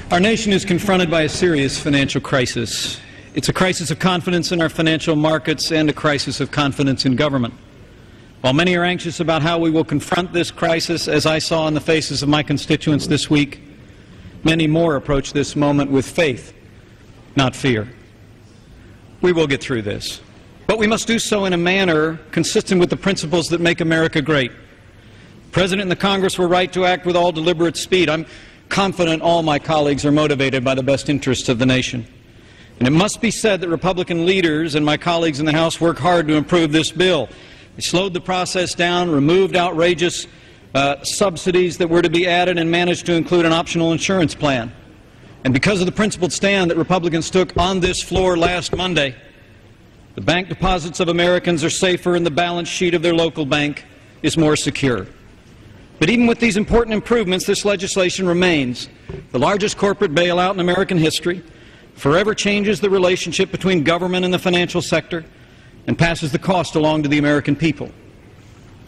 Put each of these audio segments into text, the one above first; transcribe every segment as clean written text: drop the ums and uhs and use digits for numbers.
Our nation is confronted by a serious financial crisis. It's a crisis of confidence in our financial markets and a crisis of confidence in government. While many are anxious about how we will confront this crisis, as I saw in the faces of my constituents this week, many more approach this moment with faith, not fear. We will get through this, but we must do so in a manner consistent with the principles that make America great. The President and the Congress were right to act with all deliberate speed. I'm confident all my colleagues are motivated by the best interests of the nation. And it must be said that Republican leaders and my colleagues in the House work hard to improve this bill. They slowed the process down, removed outrageous subsidies that were to be added, and managed to include an optional insurance plan. And because of the principled stand that Republicans took on this floor last Monday, the bank deposits of Americans are safer and the balance sheet of their local bank is more secure. But even with these important improvements, this legislation remains the largest corporate bailout in American history, forever changes the relationship between government and the financial sector, and passes the cost along to the American people.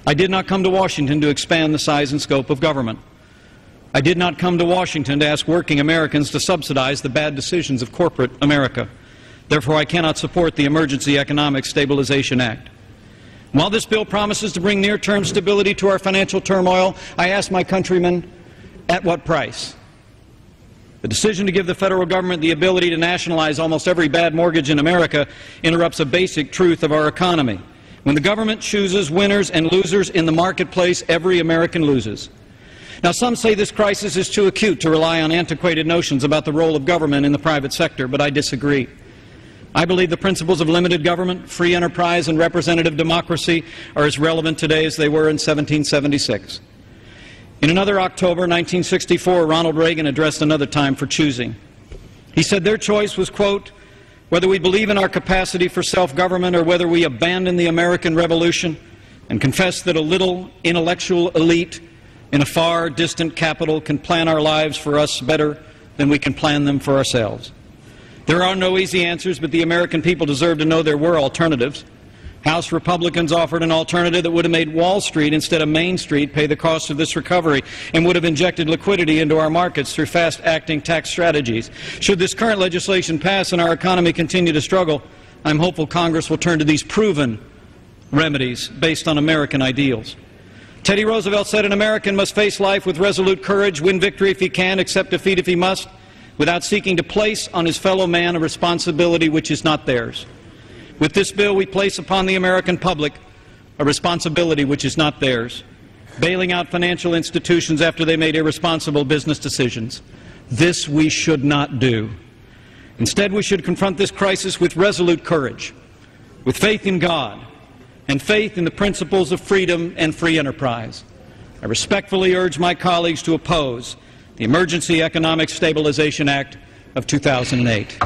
I did not come to Washington to expand the size and scope of government. I did not come to Washington to ask working Americans to subsidize the bad decisions of corporate America. Therefore, I cannot support the Emergency Economic Stabilization Act. While this bill promises to bring near-term stability to our financial turmoil, I ask my countrymen, at what price? The decision to give the federal government the ability to nationalize almost every bad mortgage in America interrupts a basic truth of our economy. When the government chooses winners and losers in the marketplace, every American loses. Now, some say this crisis is too acute to rely on antiquated notions about the role of government in the private sector, but I disagree. I believe the principles of limited government, free enterprise, and representative democracy are as relevant today as they were in 1776. In another October 1964, Ronald Reagan addressed another time for choosing. He said their choice was, quote, whether we believe in our capacity for self-government or whether we abandon the American Revolution and confess that a little intellectual elite in a far distant capital can plan our lives for us better than we can plan them for ourselves. There are no easy answers, but the American people deserve to know there were alternatives. House Republicans offered an alternative that would have made Wall Street instead of Main Street pay the cost of this recovery and would have injected liquidity into our markets through fast-acting tax strategies. Should this current legislation pass and our economy continue to struggle, I'm hopeful Congress will turn to these proven remedies based on American ideals. Teddy Roosevelt said an American must face life with resolute courage, win victory if he can, accept defeat if he must, without seeking to place on his fellow man a responsibility which is not theirs. With this bill, we place upon the American public a responsibility which is not theirs, bailing out financial institutions after they made irresponsible business decisions. This we should not do. Instead, we should confront this crisis with resolute courage, with faith in God, and faith in the principles of freedom and free enterprise. I respectfully urge my colleagues to oppose the Emergency Economic Stabilization Act of 2008.